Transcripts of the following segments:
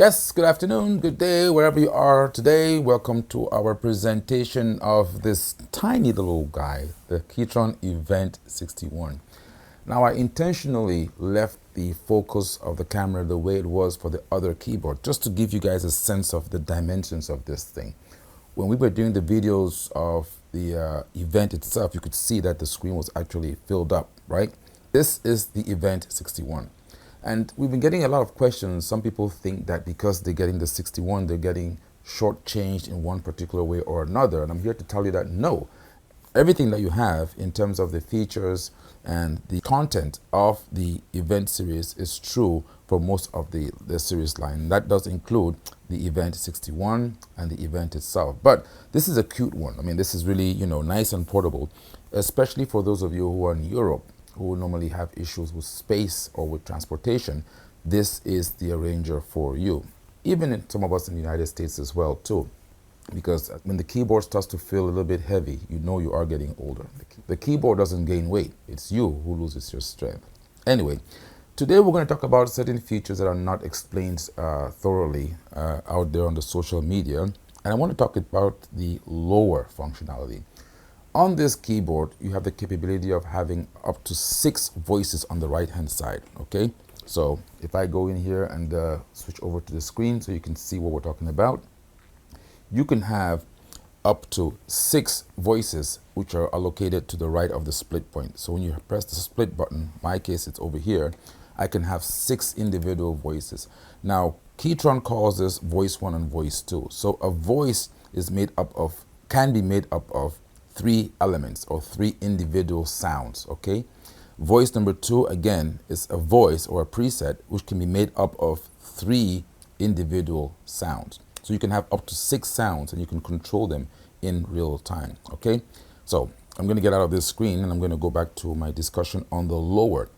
Yes, good afternoon, good day, wherever you are today. Welcome to our presentation of this tiny little guy, the KETRON Event 61. Now, I intentionally left the focus of the camera the way it was for the other keyboard, just to give you guys a sense of the dimensions of this thing. When we were doing the videos of the event itself, you could see that the screen was actually filled up, right? This is the Event 61. And we've been getting a lot of questions. Some people think that because they're getting the 61, they're getting shortchanged in one particular way or another. And I'm here to tell you that no, everything that you have in terms of the features and the content of the event series is true for most of the series line. That does include the Event 61 and the event itself. But this is a cute one. I mean, this is really, nice and portable, especially for those of you who are in Europe, who normally have issues with space or with transportation. This is the arranger for you. Even in some of us in the United States as well too, because when the keyboard starts to feel a little bit heavy, you know you are getting older. The keyboard doesn't gain weight, it's you who loses your strength. Anyway, today we're going to talk about certain features that are not explained thoroughly out there on the social media, and I want to talk about the lower functionality. On this keyboard, you have the capability of having up to 6 voices on the right-hand side, okay? So if I go in here and switch over to the screen so you can see what we're talking about, you can have up to 6 voices which are allocated to the right of the split point. So when you press the split button, in my case it's over here, I can have 6 individual voices. Now, KETRON calls this voice 1 and voice 2. So a voice is can be made up of 3 elements or 3 individual sounds, okay? Voice number 2, again, is a voice or a preset which can be made up of 3 individual sounds. So you can have up to 6 sounds and you can control them in real time, okay? So I'm going to get out of this screen and I'm going to go back to my discussion on the lower.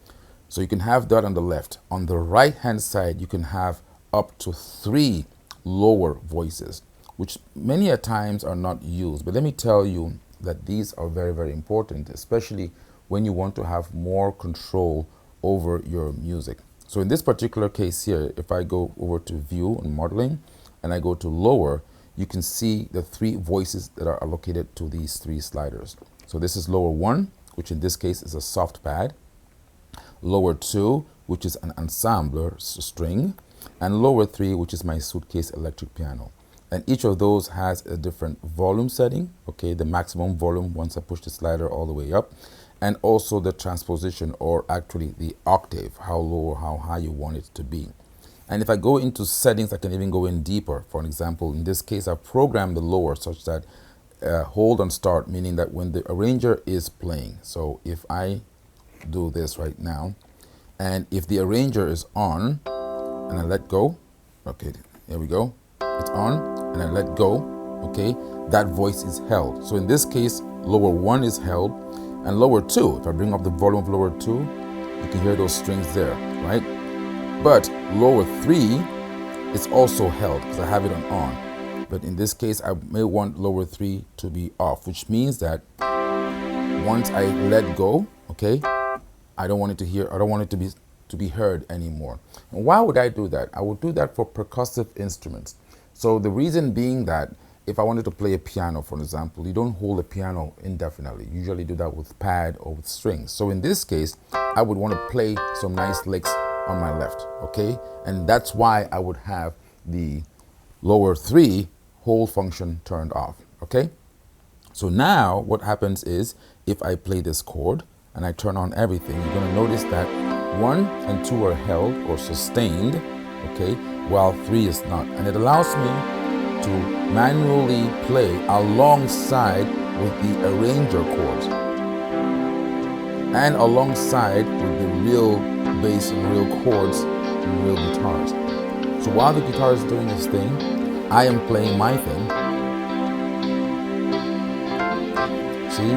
So you can have that on the left. On the right-hand side, you can have up to 3 lower voices, which many a times are not used. But let me tell you that these are very, very important, especially when you want to have more control over your music. So in this particular case here, if I go over to view and modeling and I go to lower, you can see the 3 voices that are allocated to these 3 sliders. So this is lower 1, which in this case is a soft pad, lower 2, which is an ensembler string, and lower 3, which is my suitcase electric piano. And each of those has a different volume setting, okay, the maximum volume once I push the slider all the way up, and also the transposition, or actually the octave, how low or how high you want it to be. And if I go into settings, I can even go in deeper. For an example, in this case, I've programmed the lower such that hold on start, meaning that when the arranger is playing. So if I do this right now, and if the arranger is on, and I let go, okay, here we go, it's on, and I let go, okay, that voice is held. So in this case, lower 1 is held, and lower 2, if I bring up the volume of lower 2, you can hear those strings there, right? But lower 3 is also held because I have it on. But in this case, I may want lower 3 to be off, which means that once I let go, okay, I don't want it to be heard anymore. And why would I do that? I would do that for percussive instruments. So the reason being that if I wanted to play a piano, for example, you don't hold a piano indefinitely. You usually do that with pad or with strings. So in this case, I would want to play some nice licks on my left, okay? And that's why I would have the lower 3 hold function turned off, okay? So now what happens is if I play this chord and I turn on everything, you're going to notice that 1 and 2 are held or sustained, okay, while 3 is not. And it allows me to manually play alongside with the arranger chords and alongside with the real bass and real chords and real guitars. So while the guitar is doing its thing, I am playing my thing. See?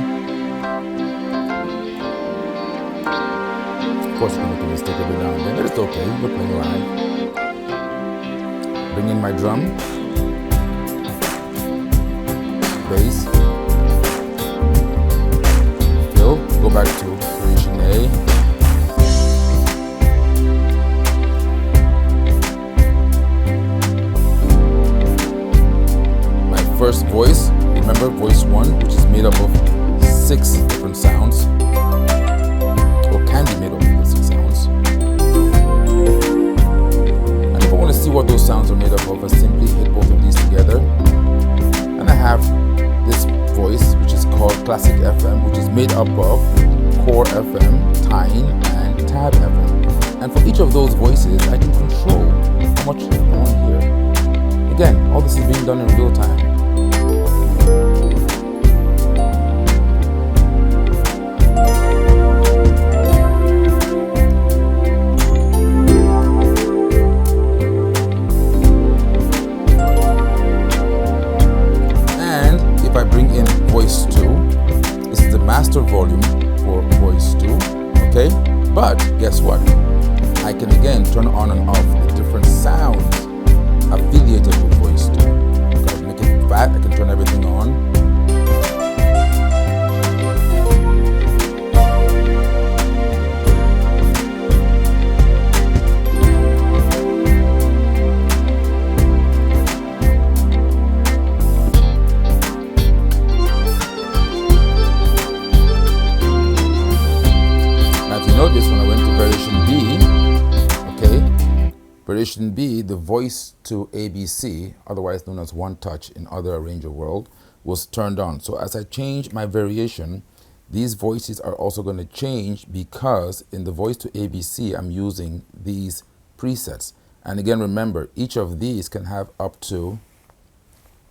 Of course, you can make a mistake every now and then, but it's okay. We're playing live. Bring in my drum, bass, fill, go back to variation A, which is made up of 6 different sounds, or can be made up of 6 sounds. And if I want to see what those sounds are made up of, I simply hit both of these together, and I have this voice, which is called Classic FM, which is made up of Core FM, Tyne, and Tab FM. And for each of those voices, I can control how much I want to hear. Again, all this is being done in real time. And if I bring in voice 2, this is the master volume for voice 2, okay? But guess what? I can again turn on and off the different sounds affiliated with voice 2. I can make it fat, I can turn everything on. Now if you notice, when I went to variation B, okay, variation B, the voice to ABC, otherwise known as one touch in other arranger world, was turned on. So as I change my variation, these voices are also going to change, because in the voice to ABC, I'm using these presets. And again, remember, each of these can have up to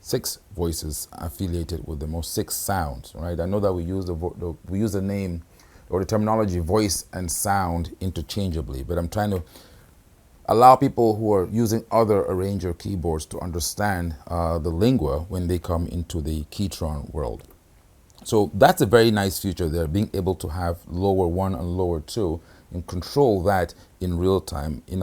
6 voices affiliated with them, or 6 sounds, right? I know that we use the name or the terminology voice and sound interchangeably, but I'm trying to allow people who are using other arranger keyboards to understand the lingua when they come into the KETRON world. So that's a very nice feature there, being able to have lower 1 and lower 2 and control that in real time in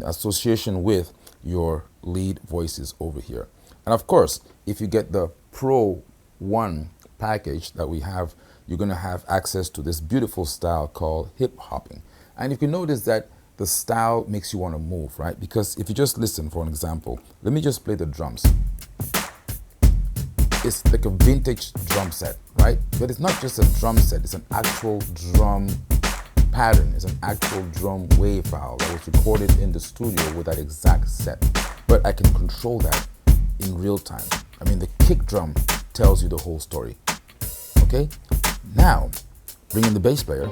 association with your lead voices over here. And of course, if you get the Pro 1 package that we have, you're going to have access to this beautiful style called hip hopping. And if you notice that the style makes you want to move, right? Because if you just listen, for an example, let me just play the drums. It's like a vintage drum set, right? But it's not just a drum set, it's an actual drum pattern. It's an actual drum wave file that was recorded in the studio with that exact set. But I can control that in real time. I mean, the kick drum tells you the whole story. Okay? Now, bring in the bass player.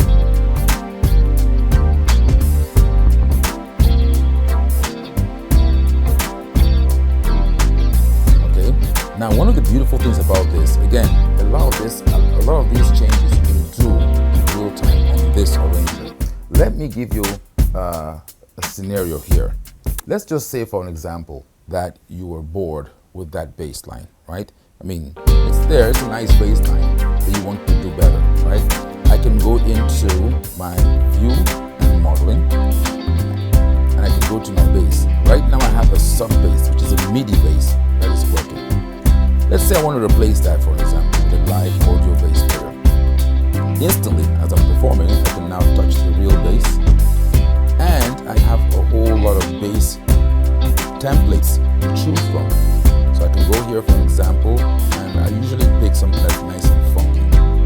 Now, one of the beautiful things about this, again, a lot of these changes you can do in real time on this arranger. Let me give you a scenario here. Let's just say, for an example, that you were bored with that bass line, right? I mean, it's there, it's a nice bass line, but you want to do better, right? I can go into my view and modeling, and I can go to my bass. Right now I have a sub bass, which is a MIDI bass that is working. Let's say I want to replace that, for example, with a live audio bass player. Instantly, as I'm performing, I can now touch the real bass, and I have a whole lot of bass templates to choose from. So I can go here, for an example, and I usually pick something that's nice and funky,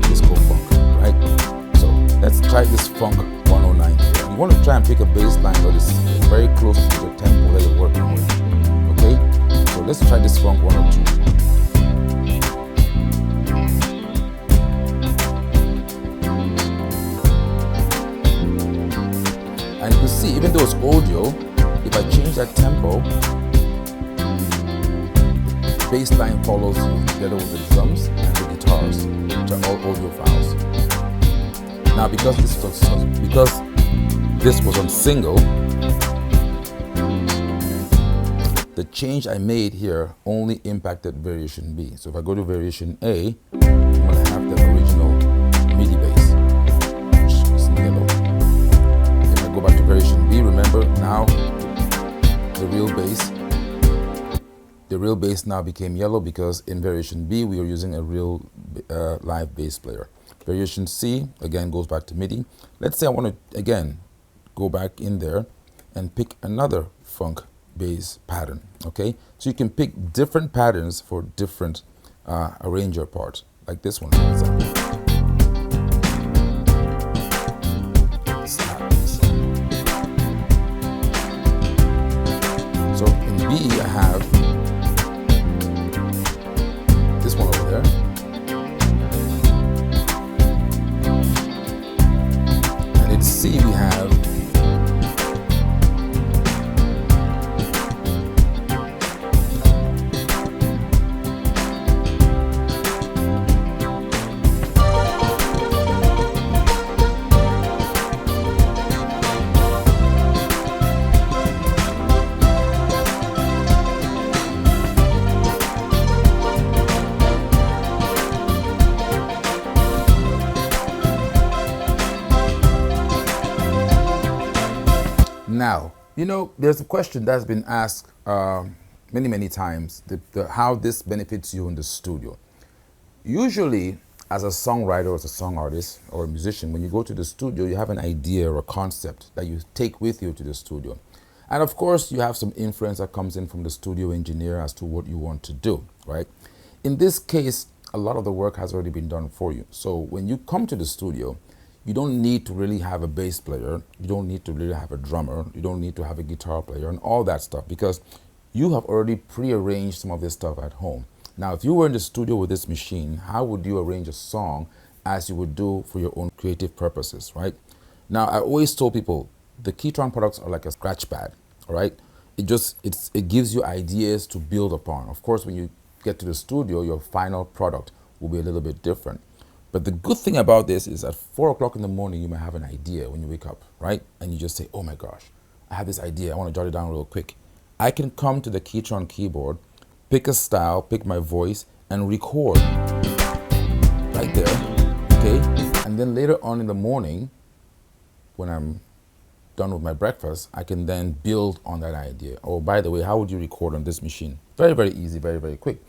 disco funk, right? So let's try this funk 109 here. And you want to try and pick a bass line that is very close to the tempo that you're working with, okay? So let's try this funk 102. And you can see, even though it's audio, if I change that tempo, the bass line follows together with the drums and the guitars, which are all audio files. Now, because this was on single, the change I made here only impacted variation B. So if I go to variation A, I'm going to have the original MIDI bass, which is in yellow. If I go back to variation B, remember now the real bass now became yellow, because in variation B we are using a real live bass player. Variation C again goes back to MIDI. Let's say I want to again go back in there and pick another funk bass pattern. Okay, so you can pick different patterns for different arrange your part, like this one, for example. So in B, I have this one over there. And in C, we have now, there's a question that's been asked many times, how this benefits you in the studio. Usually, as a songwriter, or as a song artist, or a musician, when you go to the studio, you have an idea or a concept that you take with you to the studio. And of course, you have some influence that comes in from the studio engineer as to what you want to do, right? In this case, a lot of the work has already been done for you. So when you come to the studio, you don't need to really have a bass player, you don't need to really have a drummer, you don't need to have a guitar player and all that stuff, because you have already pre-arranged some of this stuff at home. Now, if you were in the studio with this machine, how would you arrange a song as you would do for your own creative purposes, right? Now, I always told people, the KETRON products are like a scratch pad, all right? It gives you ideas to build upon. Of course, when you get to the studio, your final product will be a little bit different. But the good thing about this is at 4 o'clock in the morning, you might have an idea when you wake up, right? And you just say, oh my gosh, I have this idea. I want to jot it down real quick. I can come to the KETRON keyboard, pick a style, pick my voice, and record right there, okay? And then later on in the morning, when I'm done with my breakfast, I can then build on that idea. Oh, by the way, how would you record on this machine? Very easy, very quick.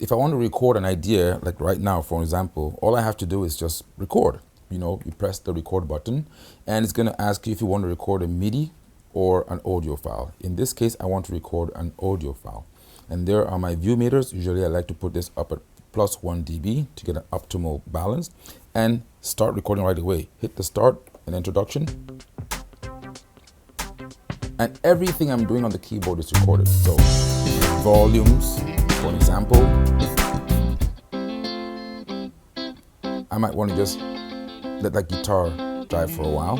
If I want to record an idea, like right now, for example, all I have to do is just record. You press the record button, and it's going to ask you if you want to record a MIDI or an audio file. In this case, I want to record an audio file. And there are my view meters. Usually I like to put this up at +1 dB to get an optimal balance, and start recording right away. Hit the start and introduction. And everything I'm doing on the keyboard is recorded. So volumes, for example, I might want to just let that guitar drive for a while.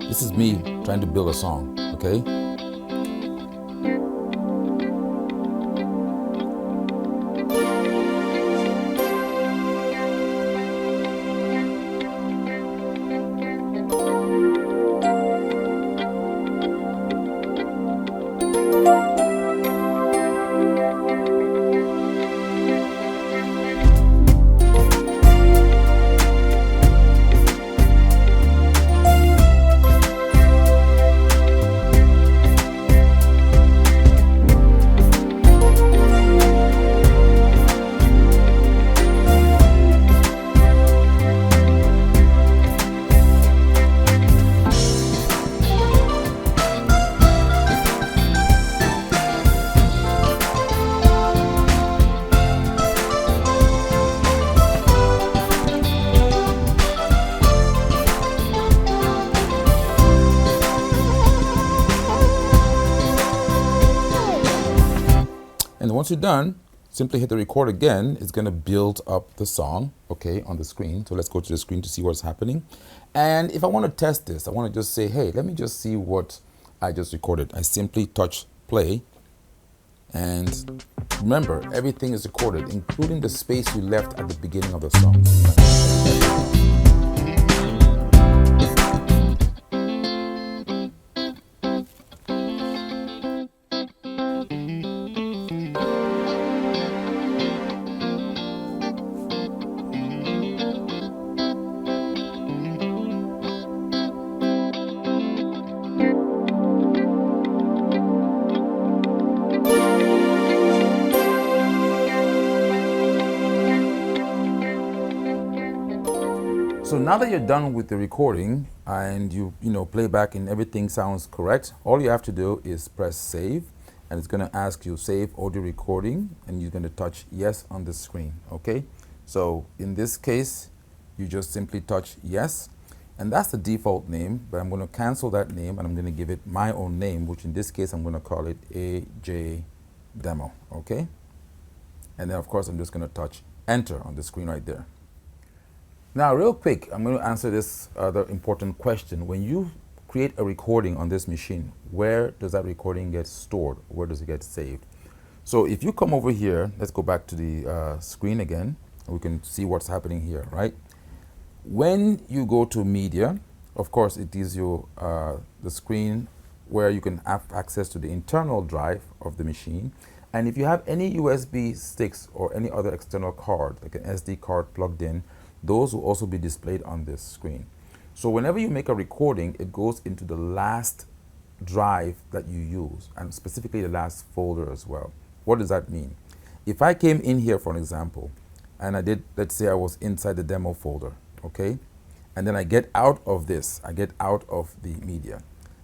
This is me trying to build a song, okay? And once you're done, simply hit the record again. It's going to build up the song, okay, on the screen. So let's go to the screen to see what's happening. And if I want to test this, I want to just say, hey, let me just see what I just recorded. I simply touch play. And remember, everything is recorded, including the space you left at the beginning of the song. So now that you're done with the recording and you play back and everything sounds correct, all you have to do is press save, and it's going to ask you save audio recording, and you're going to touch yes on the screen. Okay, so in this case you just simply touch yes, and that's the default name, but I'm going to cancel that name and I'm going to give it my own name, which in this case I'm going to call it AJ Demo. Okay, and then of course I'm just going to touch enter on the screen right there. Now real quick, I'm going to answer this other important question. When you create a recording on this machine, where does that recording get stored? Where does it get saved? So if you come over here, let's go back to the screen again, and we can see what's happening here, right? When you go to media, of course it gives you the screen where you can have access to the internal drive of the machine. And if you have any USB sticks or any other external card, like an SD card plugged in, those will also be displayed on this screen. So whenever you make a recording, it goes into the last drive that you use, and specifically the last folder as well. What does that mean? If I came in here, for an example, and I did, let's say I was inside the demo folder, okay? And then I get out of this, I get out of the media.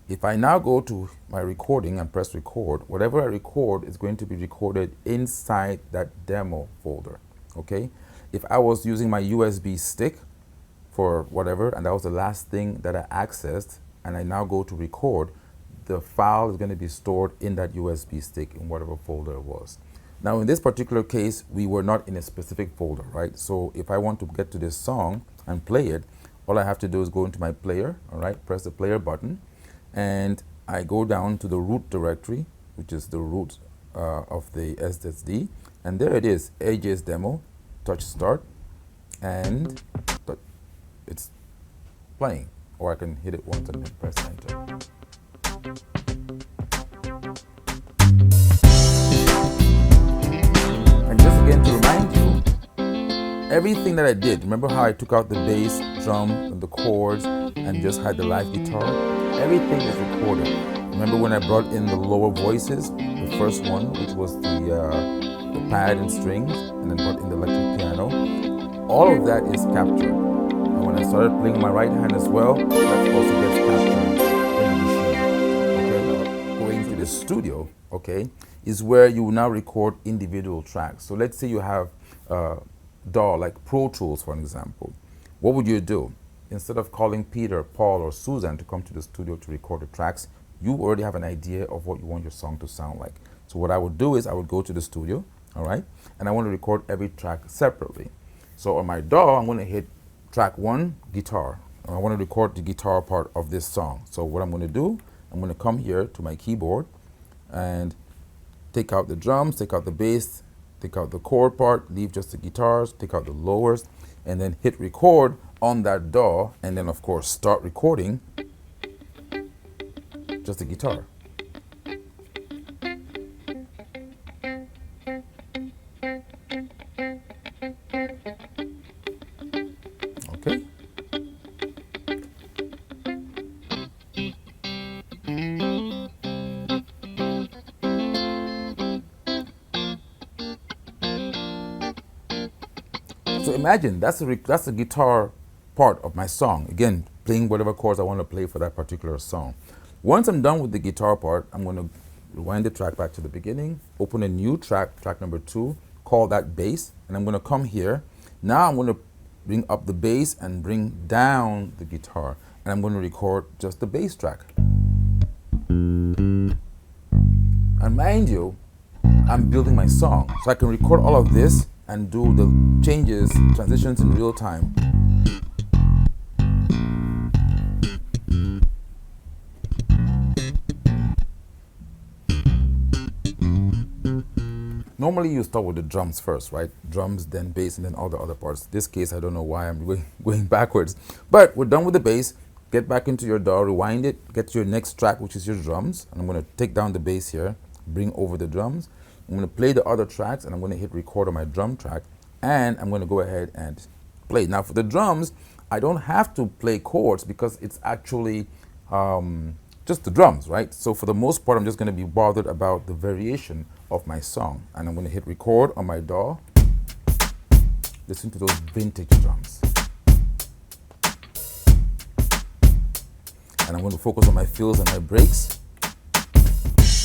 If I now go to my recording and press record, whatever I record is going to be recorded inside that demo folder, okay? If I was using my USB stick for whatever, and that was the last thing that I accessed, and I now go to record, the file is going to be stored in that USB stick in whatever folder it was. Now in this particular case, we were not in a specific folder, right? So if I want to get to this song and play it, all I have to do is go into my player, all right, press the player button, and I go down to the root directory, which is the root of the SSD, and there it is, AJ's demo, touch start, and it's playing. Or I can hit it once and then press enter. And just again to remind you, everything that I did, remember how I took out the bass, drum, and the chords, and just had the live guitar? Everything is recorded. Remember when I brought in the lower voices, the first one, which was the pad and strings, and then brought in the electric piano? All of that is captured. And when I started playing my right hand as well, that also gets captured in the machine. Okay, going to the studio, okay, is where you will now record individual tracks. So let's say you have DAW, like Pro Tools, for an example. What would you do? Instead of calling Peter, Paul, or Susan to come to the studio to record the tracks, you already have an idea of what you want your song to sound like. So what I would do is I would go to the studio, all right, and I want to record every track separately. So on my DAW, I'm going to hit track 1, guitar. I want to record the guitar part of this song. So what I'm going to do, I'm going to come here to my keyboard and take out the drums, take out the bass, take out the chord part, leave just the guitars, take out the lowers, and then hit record on that DAW, and then of course start recording just the guitar. Okay. So imagine that's the guitar part of my song. Again, playing whatever chords I want to play for that particular song. Once I'm done with the guitar part, I'm going to rewind the track back to the beginning, open a new track, track number 2, call that bass, and I'm going to come here. Now I'm going to bring up the bass and bring down the guitar, and I'm going to record just the bass track. And mind you, I'm building my song, so I can record all of this and do the changes, transitions in real time. Normally you start with the drums first, right? Drums, then bass, and then all the other parts. This case, I don't know why I'm going backwards. But we're done with the bass. Get back into your DAW, rewind it, get to your next track, which is your drums. And I'm going to take down the bass here, bring over the drums. I'm going to play the other tracks, and I'm going to hit record on my drum track. And I'm going to go ahead and play. Now for the drums, I don't have to play chords because it's actually just the drums, right? So for the most part, I'm just going to be bothered about the variation of my song. And I'm going to hit record on my DAW. Listen to those vintage drums. And I'm going to focus on my fills and my breaks.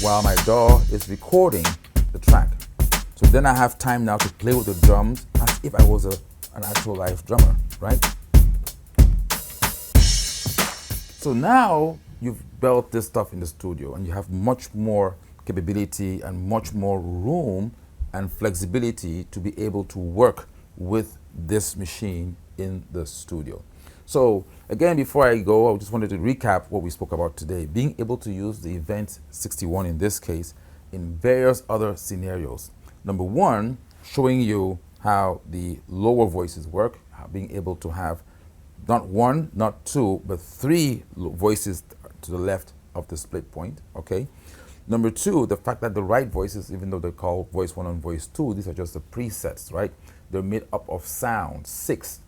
while my DAW is recording the track. So then I have time now to play with the drums as if I was an actual live drummer, right? So now you've built this stuff in the studio and you have much more capability and much more room and flexibility to be able to work with this machine in the studio. So again, before I go, I just wanted to recap what we spoke about today. Being able to use the Event 61 in this case in various other scenarios. Number one, showing you how the lower voices work, how being able to have not one, not two, but three voices to the left of the split point, okay? Number two, the fact that the right voices, even though they're called voice one and voice two, these are just the presets, right? They're made up of sounds, 6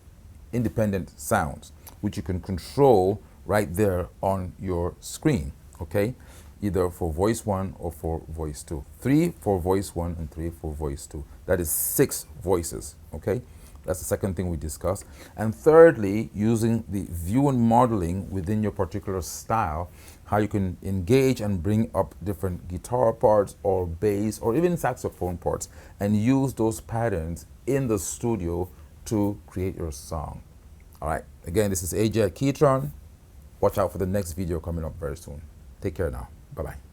independent sounds, which you can control right there on your screen, okay? Either for voice one or for voice two. 3 for voice one and 3 for voice two. That is 6 voices, okay? That's the second thing we discussed. And thirdly, using the view and modeling within your particular style, how you can engage and bring up different guitar parts or bass or even saxophone parts and use those patterns in the studio to create your song. All right, again, this is AJ at KETRON. Watch out for the next video coming up very soon. Take care now. Bye-bye.